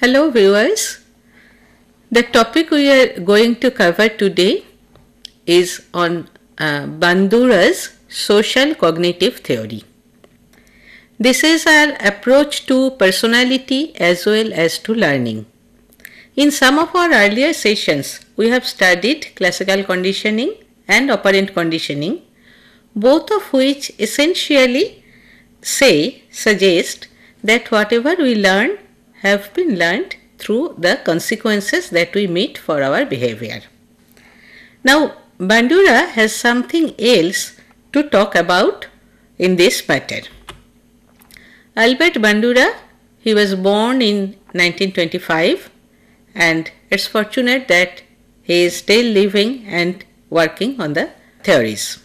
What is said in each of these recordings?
Hello viewers. The topic we are going to cover today is on Bandura's social cognitive theory. This is our approach to personality as well as to learning. In some of our earlier sessions, we have studied classical conditioning and operant conditioning, both of which essentially suggest that whatever we learn have been learned through the consequences that we meet for our behavior. Now, Bandura has something else to talk about in this matter. Albert Bandura, he was born in 1925 and it's fortunate that he is still living and working on the theories.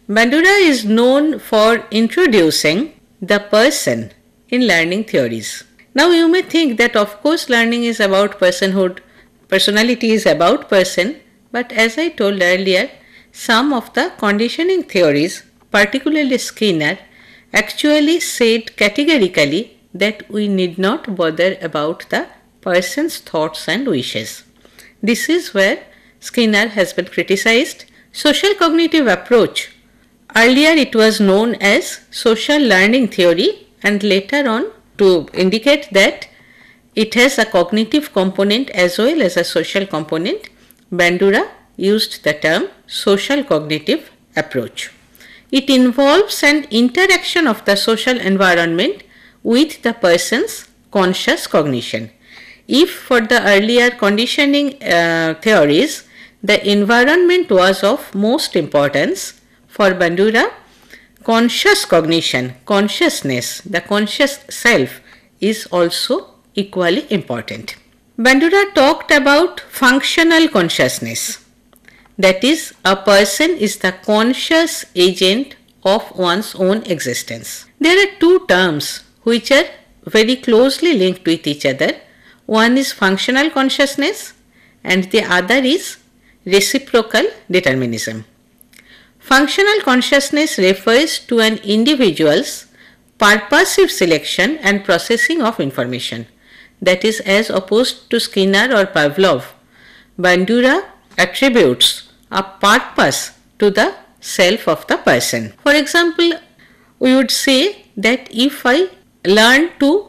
Bandura is known for introducing the person in learning theories. Now you may think that of course learning is about personhood, personality is about person, but as I told earlier, some of the conditioning theories, particularly Skinner, actually said categorically that we need not bother about the person's thoughts and wishes. This is where Skinner has been criticized. Social cognitive approach, earlier it was known as social learning theory, and later on to indicate that it has a cognitive component as well as a social component, Bandura used the term social cognitive approach. It involves an interaction of the social environment with the person's conscious cognition. If for the earlier conditioning theories, the environment was of most importance, for Bandura, conscious cognition, consciousness, the conscious self is also equally important. Bandura talked about functional consciousness. That is, a person is the conscious agent of one's own existence. There are two terms which are very closely linked with each other. One is functional consciousness and the other is reciprocal determinism. Functional consciousness refers to an individual's purposive selection and processing of information. That is, as opposed to Skinner or Pavlov, Bandura attributes a purpose to the self of the person. For example, we would say that if I learn to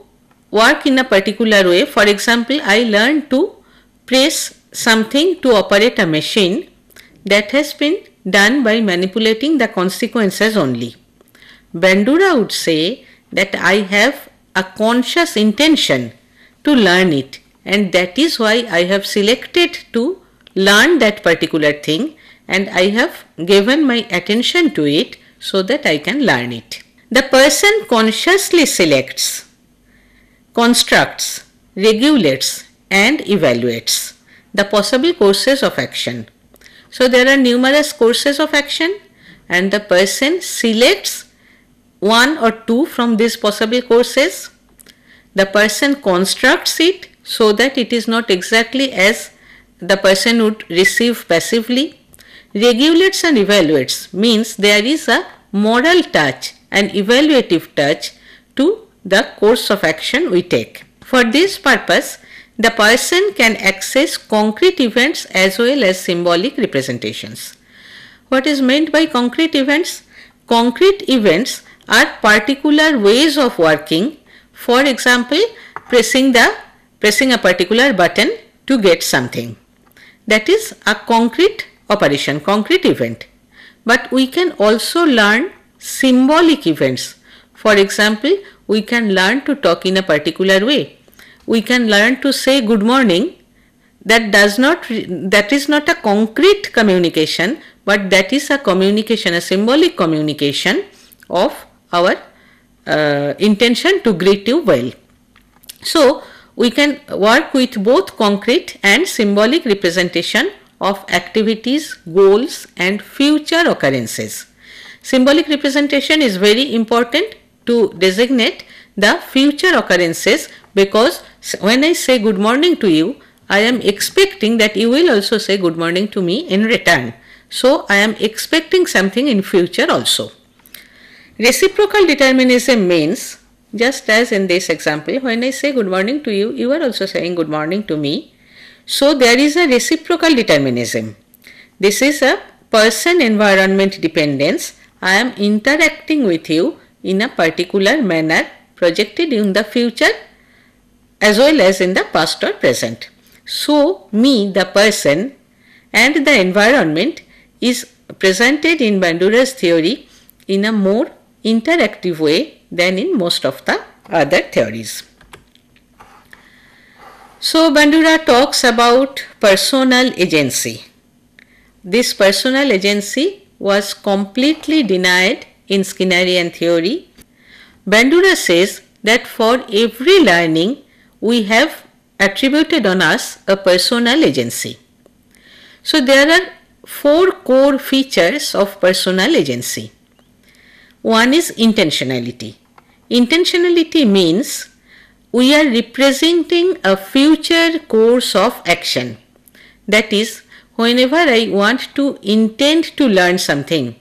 work in a particular way, for example, I learn to press something to operate a machine, that has been done by manipulating the consequences only. Bandura would say that I have a conscious intention to learn it, and that is why I have selected to learn that particular thing and I have given my attention to it so that I can learn it. The person consciously selects, constructs, regulates and evaluates the possible courses of action. So there are numerous courses of action and the person selects one or two from these possible courses. The person constructs it so that it is not exactly as the person would receive passively. Regulates and evaluates means there is a moral touch, an evaluative touch to the course of action we take. For this purpose, the person can access concrete events as well as symbolic representations. What is meant by concrete events? Concrete events are particular ways of working. For example, pressing a particular button to get something. That is a concrete operation, concrete event. But we can also learn symbolic events. For example, we can learn to talk in a particular way. We can learn to say good morning. That is not a concrete communication, but that is a communication, a symbolic communication of our intention to greet you well. So we can work with both concrete and symbolic representation of activities, goals and future occurrences. Symbolic representation is very important to designate the future occurrences, because when I say good morning to you, I am expecting that you will also say good morning to me in return. So I am expecting something in future also. Reciprocal determinism means Just as in this example, when I say good morning to you, you are also saying good morning to me. So there is a reciprocal determinism. This is a person-environment dependence. I am interacting with you in a particular manner projected in the future as well as in the past or present. So me, the person, and the environment is presented in Bandura's theory in a more interactive way than in most of the other theories. So Bandura talks about personal agency. This personal agency was completely denied in Skinnerian theory. Bandura says that for every learning we have attributed on us a personal agency. So there are 4 core features of personal agency. One is intentionality. Intentionality means we are representing a future course of action. That is, whenever I want to intend to learn something.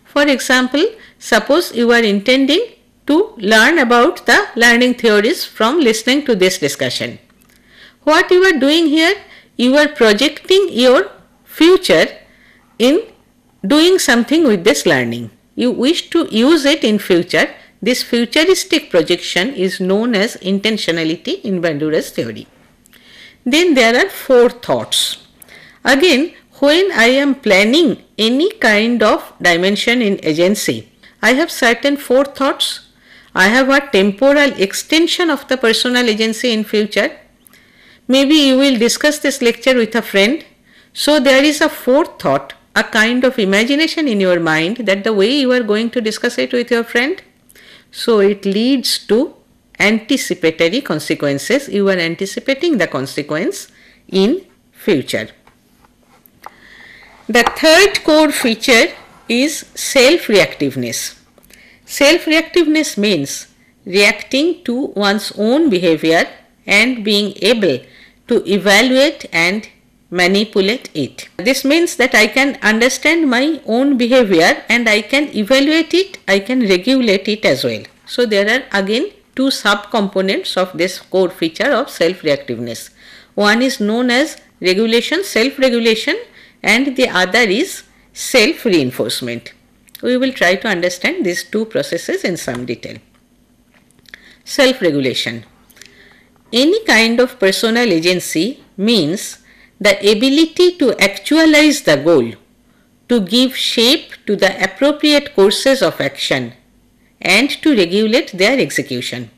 For example, suppose you are intending to learn about the learning theories from listening to this discussion. What you are doing here, you are projecting your future in doing something with this learning. You wish to use it in future. This futuristic projection is known as intentionality in Bandura's theory. Then there are 4 thoughts. Again, when I am planning any kind of dimension in agency, I have certain 4 thoughts. I have a temporal extension of the personal agency in future. Maybe you will discuss this lecture with a friend. So there is a 4th thought, a kind of imagination in your mind that the way you are going to discuss it with your friend. So it leads to anticipatory consequences. You are anticipating the consequence in future. The 3rd core feature is self-reactiveness. Self-reactiveness means reacting to one's own behavior and being able to evaluate and manipulate it. This means that I can understand my own behavior and I can evaluate it, I can regulate it as well. So there are again 2 subcomponents of this core feature of self-reactiveness. One is known as regulation, self-regulation, and the other is self-reinforcement. We will try to understand these 2 processes in some detail. Self-regulation. Any kind of personal agency means the ability to actualize the goal, to give shape to the appropriate courses of action, and to regulate their execution.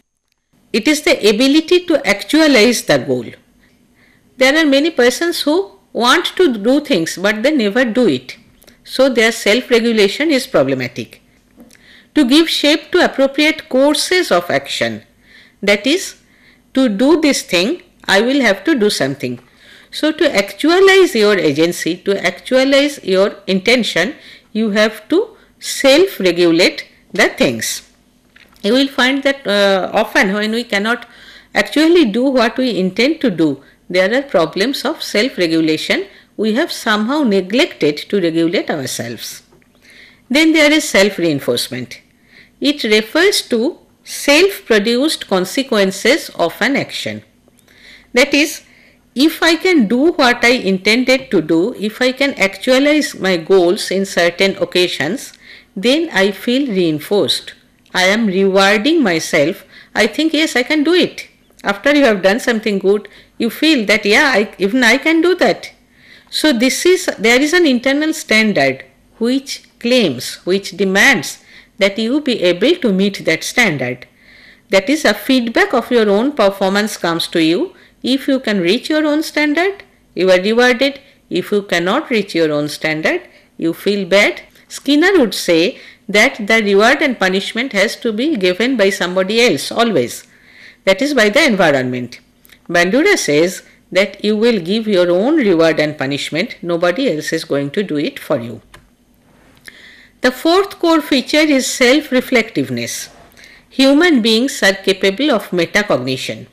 It is the ability to actualize the goal. There are many persons who want to do things but they never do it. So their self-regulation is problematic. To give shape to appropriate courses of action, that is, to do this thing, I will have to do something. So to actualize your agency, to actualize your intention, you have to self-regulate the things. You will find that often when we cannot actually do what we intend to do, there are problems of self-regulation. We have somehow neglected to regulate ourselves. Then there is self-reinforcement. It refers to self-produced consequences of an action. That is, if I can do what I intended to do, if I can actualize my goals in certain occasions, then I feel reinforced. I am rewarding myself. I think, yes, I can do it. After you have done something good, you feel that, yeah, even I can do that. So there is an internal standard which claims, which demands that you be able to meet that standard. That is, a feedback of your own performance comes to you. If you can reach your own standard, you are rewarded. If you cannot reach your own standard, you feel bad. Skinner would say that the reward and punishment has to be given by somebody else always. That is, by the environment. Bandura says that you will give your own reward and punishment. Nobody else is going to do it for you. The 4th core feature is self-reflectiveness. Human beings are capable of metacognition.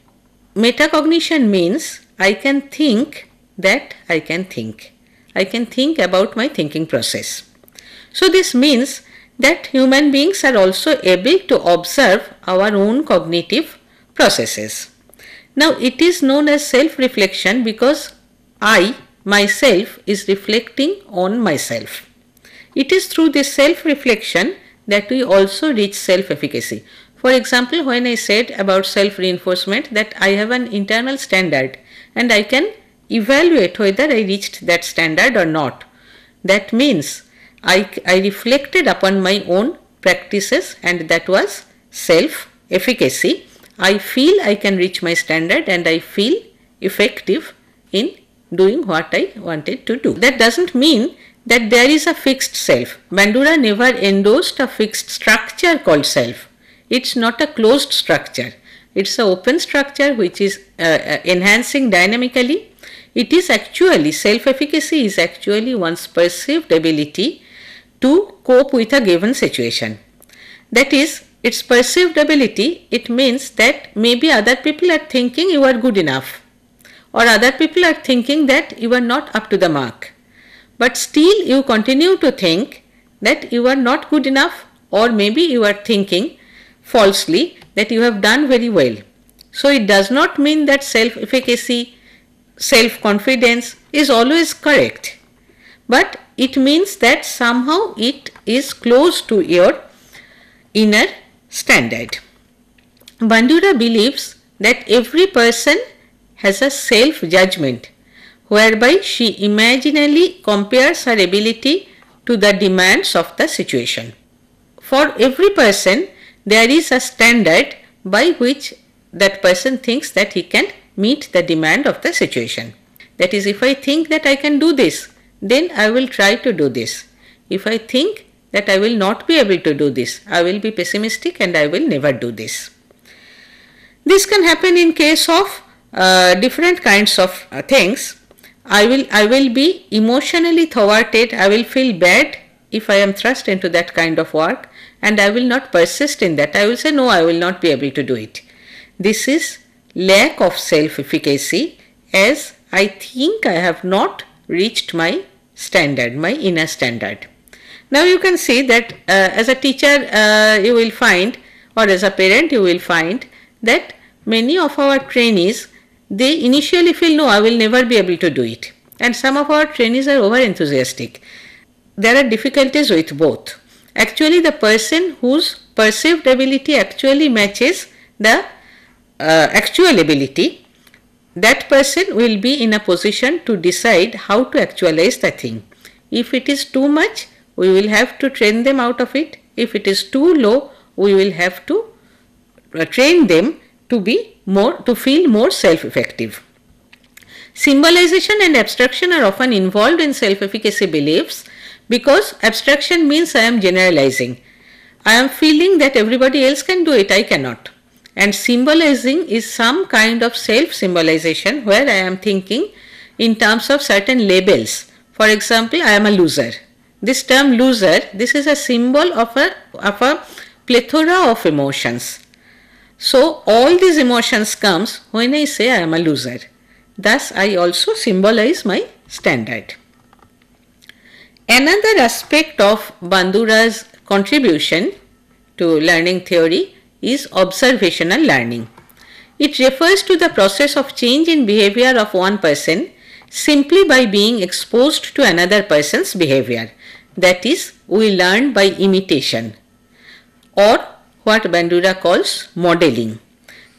Metacognition means I can think that I can think. I can think about my thinking process. So this means that human beings are also able to observe our own cognitive processes. Now it is known as self-reflection because I, myself, is reflecting on myself. It is through this self-reflection that we also reach self-efficacy. For example, when I said about self-reinforcement that I have an internal standard and I can evaluate whether I reached that standard or not. That means I reflected upon my own practices and that was self-efficacy. I feel I can reach my standard and I feel effective in doing what I wanted to do. That doesn't mean that there is a fixed self. Bandura never endorsed a fixed structure called self. It's not a closed structure. It's an open structure which is enhancing dynamically. It is actually, self-efficacy is actually one's perceived ability to cope with a given situation. That is, its perceived ability, it means that maybe other people are thinking you are good enough or other people are thinking that you are not up to the mark. But still you continue to think that you are not good enough, or maybe you are thinking falsely that you have done very well. So it does not mean that self-efficacy, self-confidence is always correct, but it means that somehow it is close to your inner standard. Bandura believes that every person has a self-judgment whereby she imaginally compares her ability to the demands of the situation. For every person, there is a standard by which that person thinks that he can meet the demand of the situation. That is, if I think that I can do this, then I will try to do this. If I think that I will not be able to do this, I will be pessimistic and I will never do this. This can happen in case of different kinds of things. I will be emotionally thwarted. I will feel bad if I am thrust into that kind of work and I will not persist in that. I will say no, I will not be able to do it. This is lack of self-efficacy, as I think I have not reached my standard, my inner standard. Now you can see that as a teacher you will find, or as a parent you will find that many of our trainees, they initially feel no, I will never be able to do it, and some of our trainees are over enthusiastic. There are difficulties with both. Actually the person whose perceived ability actually matches the actual ability, that person will be in a position to decide how to actualize the thing. If it is too much, we will have to train them out of it. If it is too low, we will have to train them to feel more self-effective. Symbolization and abstraction are often involved in self-efficacy beliefs because abstraction means I am generalizing. I am feeling that everybody else can do it, I cannot. And symbolizing is some kind of self-symbolization where I am thinking in terms of certain labels. For example, I am a loser. This term loser, this is a symbol of a plethora of emotions. So all these emotions comes when I say I am a loser. Thus I also symbolize my standard. Another aspect of Bandura's contribution to learning theory is observational learning. It refers to the process of change in behavior of one person simply by being exposed to another person's behavior. That is, we learn by imitation, or what Bandura calls modeling.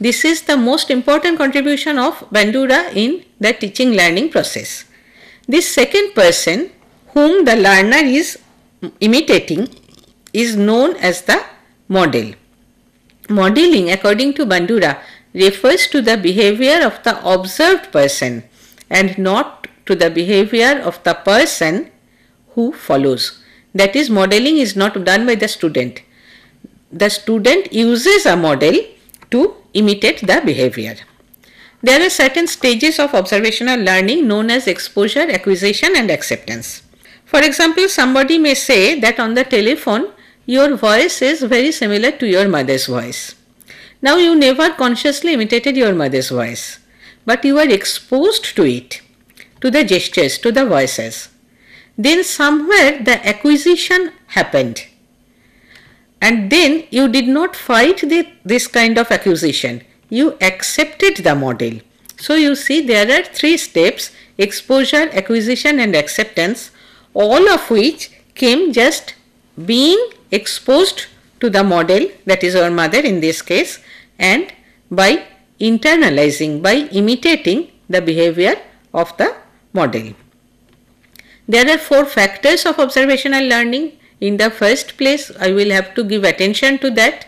This is the most important contribution of Bandura in the teaching learning process. This second person whom the learner is imitating is known as the model. Modeling, according to Bandura, refers to the behavior of the observed person and not to the behavior of the person who follows. That is, modeling is not done by the student. The student uses a model to imitate the behavior. There are certain stages of observational learning known as exposure, acquisition and acceptance. For example, somebody may say that on the telephone, your voice is very similar to your mother's voice. Now you never consciously imitated your mother's voice, but you are exposed to it, to the gestures, to the voices. Then somewhere the acquisition happened. And then you did not fight this kind of accusation. You accepted the model. So you see there are 3 steps: exposure, acquisition and acceptance, all of which came just being exposed to the model, that is our mother in this case, and by internalizing, by imitating the behavior of the model. There are 4 factors of observational learning. In the first place, I will have to give attention to that.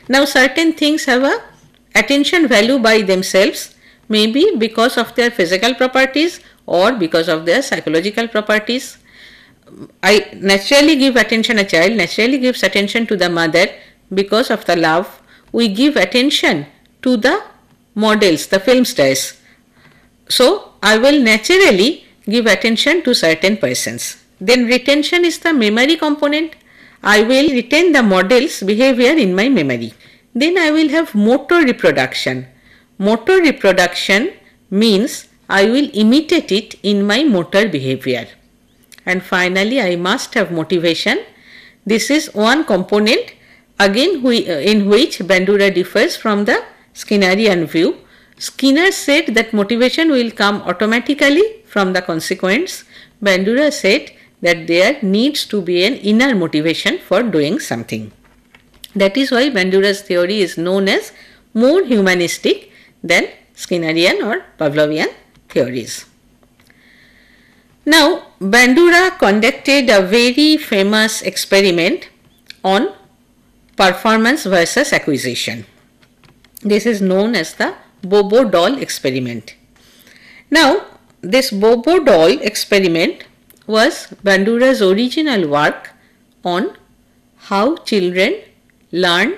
Now certain things have a attention value by themselves, maybe because of their physical properties or because of their psychological properties. I naturally give attention, a child naturally gives attention to the mother because of the love. We give attention to the models, the film stars. So I will naturally give attention to certain persons. Then retention is the memory component. I will retain the model's behavior in my memory. Then I will have motor reproduction. Motor reproduction means I will imitate it in my motor behavior. And finally, I must have motivation. This is one component again in which Bandura differs from the Skinnerian view. Skinner said that motivation will come automatically from the consequence. Bandura said that there needs to be an inner motivation for doing something. That is why Bandura's theory is known as more humanistic than Skinnerian or Pavlovian theories. Now, Bandura conducted a very famous experiment on performance versus acquisition. This is known as the Bobo doll experiment. Now, this Bobo doll experiment was Bandura's original work on how children learn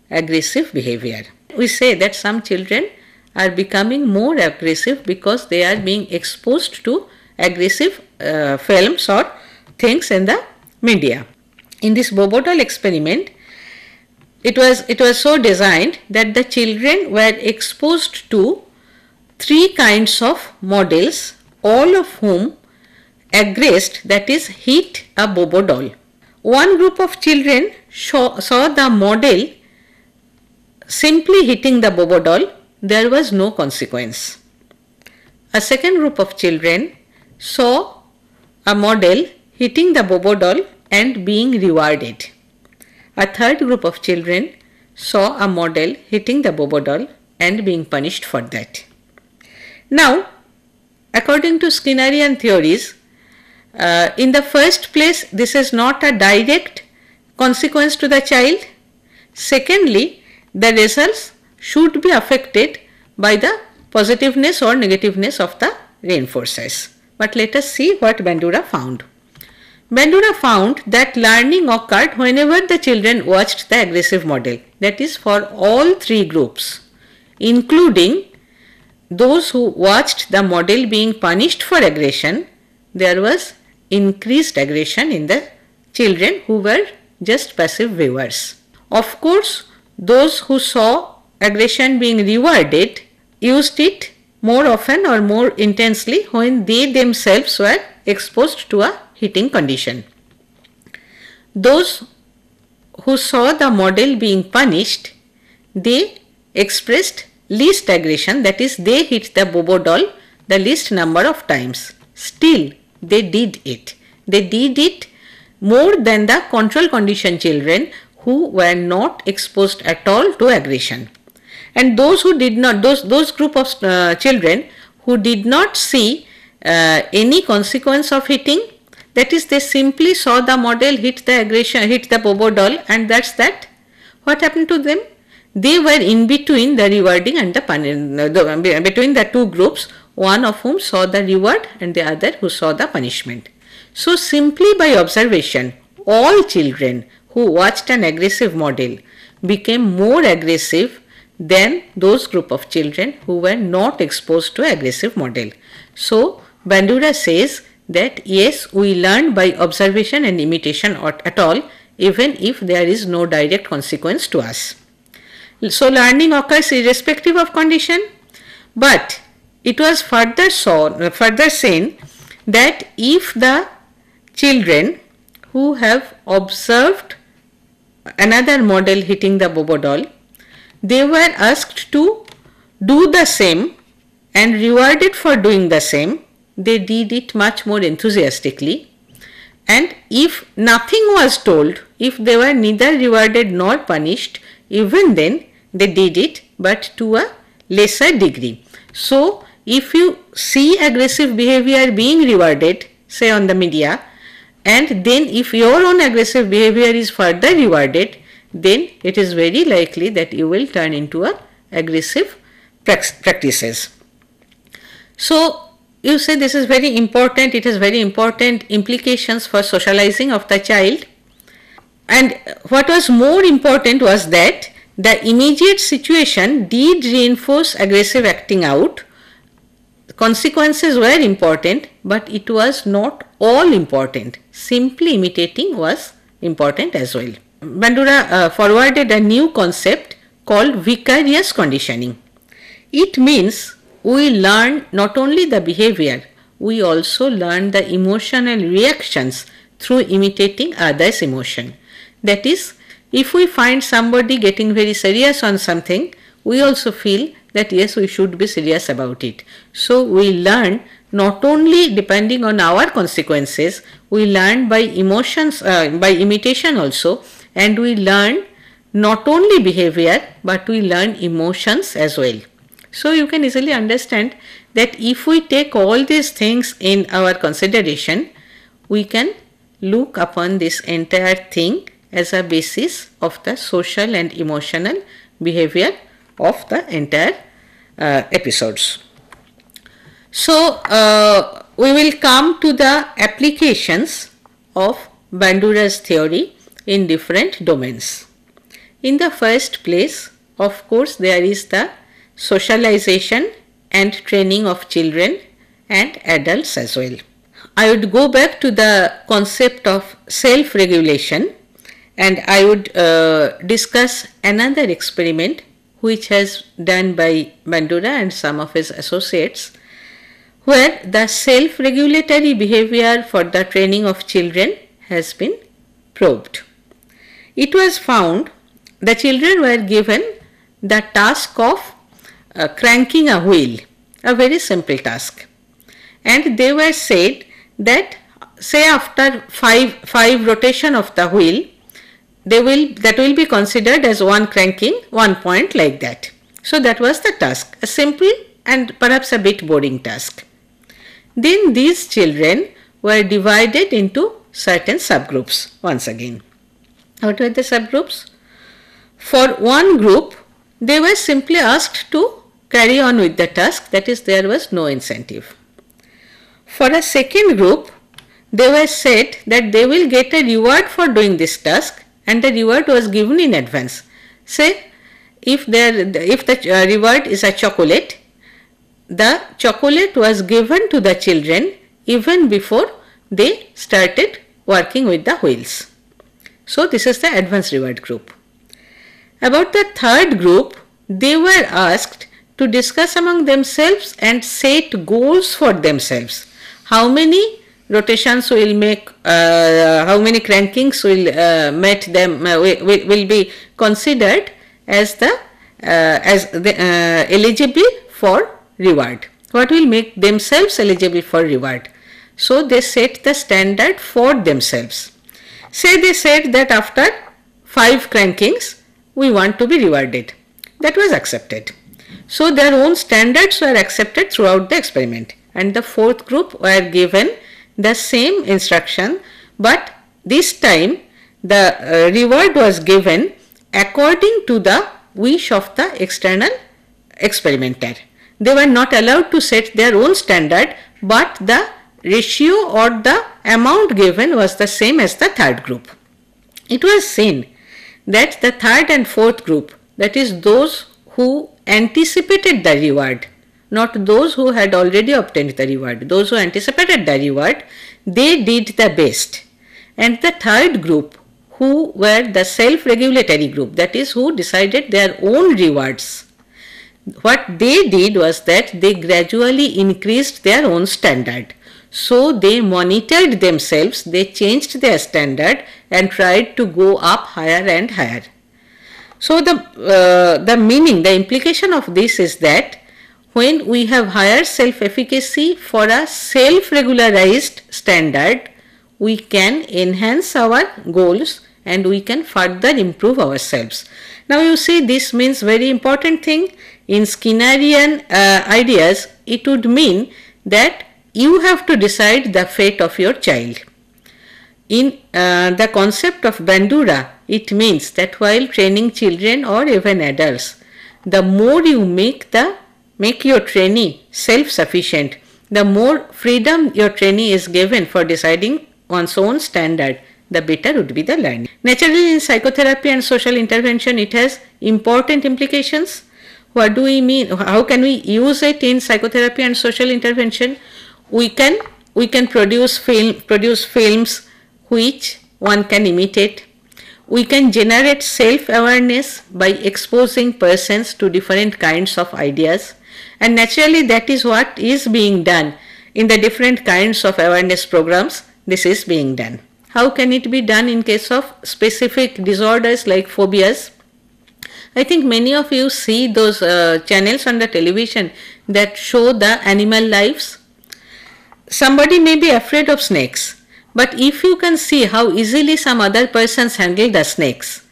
aggressive behavior. We say that some children are becoming more aggressive because they are being exposed to aggressive films or things in the media. In this Bobo doll experiment, it was so designed that the children were exposed to 3 kinds of models, all of whom aggressed, that is hit a Bobo doll. One group of children saw the model simply hitting the Bobo doll. There was no consequence. A second group of children saw a model hitting the Bobo doll and being rewarded. A third group of children saw a model hitting the Bobo doll and being punished for that. Now, according to Skinnerian theories, in the first place, this is not a direct consequence to the child. Secondly, the results should be affected by the positiveness or negativeness of the reinforcers. But let us see what Bandura found. Bandura found that learning occurred whenever the children watched the aggressive model. That is for all 3 groups, including those who watched the model being punished for aggression. There was increased aggression in the children who were just passive viewers. Of course, those who saw aggression being rewarded used it more often or more intensely when they themselves were exposed to a hitting condition. Those who saw the model being punished, they expressed least aggression, that is they hit the Bobo doll the least number of times. Still, they did it. They did it more than the control condition children who were not exposed at all to aggression. And those who did not, those group of children who did not see any consequence of hitting, that is they simply saw the model hit the aggression, hit the Bobo doll, and that's that. What happened to them? They were in between the rewarding and the between the 2 groups, one of whom saw the reward and the other who saw the punishment. So simply by observation, all children who watched an aggressive model became more aggressive than those group of children who were not exposed to aggressive model. So Bandura says that yes, we learn by observation and imitation at all, even if there is no direct consequence to us. So learning occurs irrespective of condition, but it was further seen that if the children who have observed another model hitting the Bobo doll, they were asked to do the same and rewarded for doing the same. They did it much more enthusiastically. And if nothing was told, if they were neither rewarded nor punished, even then they did it, but to a lesser degree. So, if you see aggressive behavior being rewarded, say on the media, and then if your own aggressive behavior is further rewarded, then it is very likely that you will turn into a aggressive practices. So, you say this is very important, it has very important implications for socializing of the child. And what was more important was that the immediate situation did reinforce aggressive acting out. Consequences were important, but it was not all important. Simply imitating was important as well. Bandura forwarded a new concept called vicarious conditioning. It means we learn not only the behavior, we also learn the emotional reactions through imitating others' emotion. That is, if we find somebody getting very serious on something, we also feel that yes, we should be serious about it. So we learn not only depending on our consequences, we learn by emotions, by imitation also, and we learn not only behavior, but we learn emotions as well. So you can easily understand that if we take all these things in our consideration, we can look upon this entire thing as a basis of the social and emotional behavior of the entire episodes. So we will come to the applications of Bandura's theory in different domains. In the first place, of course, there is the socialization and training of children and adults as well. I would go back to the concept of self-regulation, and I would discuss another experiment which has done by Bandura and some of his associates, where the self-regulatory behavior for the training of children has been probed. It was found the children were given the task of cranking a wheel, a very simple task, and they were said that say after five rotation of the wheel, that will be considered as one cranking, 1 point, like that. So that was the task, a simple and perhaps a bit boring task. Then these children were divided into certain subgroups once again. What were the subgroups? For one group, they were simply asked to carry on with the task, that is, there was no incentive. For a second group, they were said that they will get a reward for doing this task, and the reward was given in advance. Say, if the reward is a chocolate, the chocolate was given to the children even before they started working with the wheels. So this is the advanced reward group. About the third group, they were asked to discuss among themselves and set goals for themselves. How many rotations will make, how many crankings will will be considered as eligible for reward. What will make themselves eligible for reward? So they set the standard for themselves. Say they said that after 5 crankings we want to be rewarded. That was accepted. So their own standards were accepted throughout the experiment, and the fourth group were given the same instruction, but this time the reward was given according to the wish of the external experimenter. They were not allowed to set their own standard, but the ratio or the amount given was the same as the third group. It was seen that the third and fourth group, that is those who anticipated the reward, not those who had already obtained the reward, those who anticipated the reward, they did the best. And the third group, who were the self-regulatory group, that is who decided their own rewards, what they did was that they gradually increased their own standard. So they monitored themselves, they changed their standard and tried to go up higher and higher. So the meaning, the implication of this is that when we have higher self-efficacy for a self-regularized standard, we can enhance our goals and we can further improve ourselves. Now you see, this means very important thing. In Skinnerian ideas, it would mean that you have to decide the fate of your child. In the concept of Bandura, it means that while training children or even adults, the more you make your trainee self-sufficient, the more freedom your trainee is given for deciding one's own standard, the better would be the learning. Naturally, in psychotherapy and social intervention, it has important implications. What do we mean? How can we use it in psychotherapy and social intervention? We can produce films which one can imitate. We can generate self-awareness by exposing persons to different kinds of ideas, and naturally that is what is being done in the different kinds of awareness programs. This is being done. How can it be done in case of specific disorders like phobias? I think many of you see those channels on the television that show the animal lives. Somebody may be afraid of snakes, but if you can see how easily some other persons handle the snakes,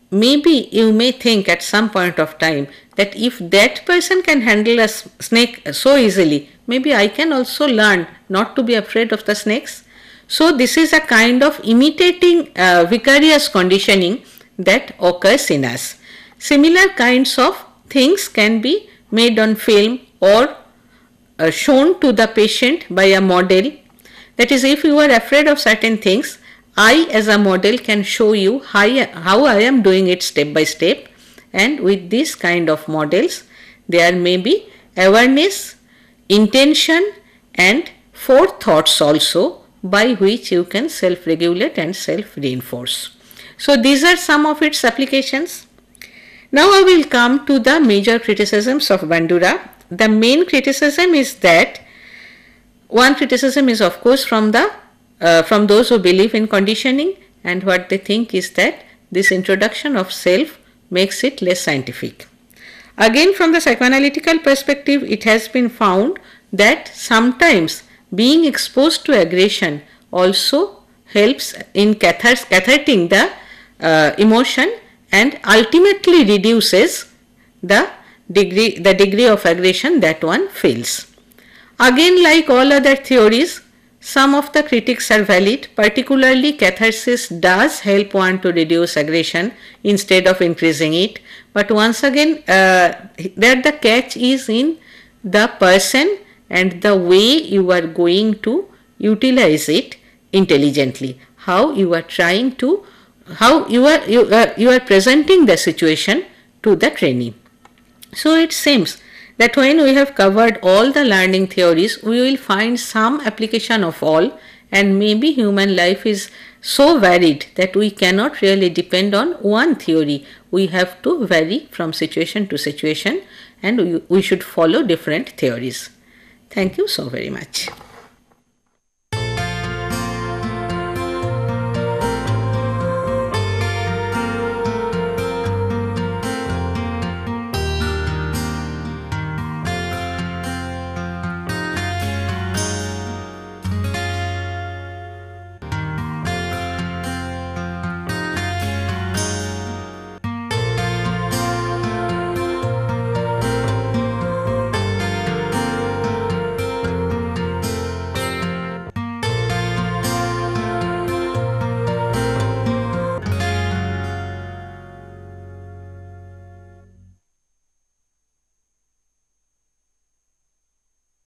maybe you may think at some point of time that if that person can handle a snake so easily, maybe I can also learn not to be afraid of the snakes. So this is a kind of imitating vicarious conditioning that occurs in us. Similar kinds of things can be made on film or shown to the patient by a model. That is, if you are afraid of certain things, I as a model can show you how I am doing it step by step, and with this kind of models there may be awareness, intention and forethoughts also, by which you can self-regulate and self-reinforce. So these are some of its applications. Now I will come to the major criticisms of Bandura. The main criticism is that one criticism is of course from those who believe in conditioning, and what they think is that this introduction of self makes it less scientific. Again, from the psychoanalytical perspective, it has been found that sometimes being exposed to aggression also helps in catharting the emotion and ultimately reduces the degree of aggression that one feels. Again, like all other theories, some of the critics are valid. Particularly, catharsis does help one to reduce aggression instead of increasing it. But once again, there the catch is in the person and the way you are going to utilize it intelligently. How you are trying to, how you are presenting the situation to the trainee. So it seems that when we have covered all the learning theories, we will find some application of all, and maybe human life is so varied that we cannot really depend on one theory. We have to vary from situation to situation, and we should follow different theories. Thank you so very much.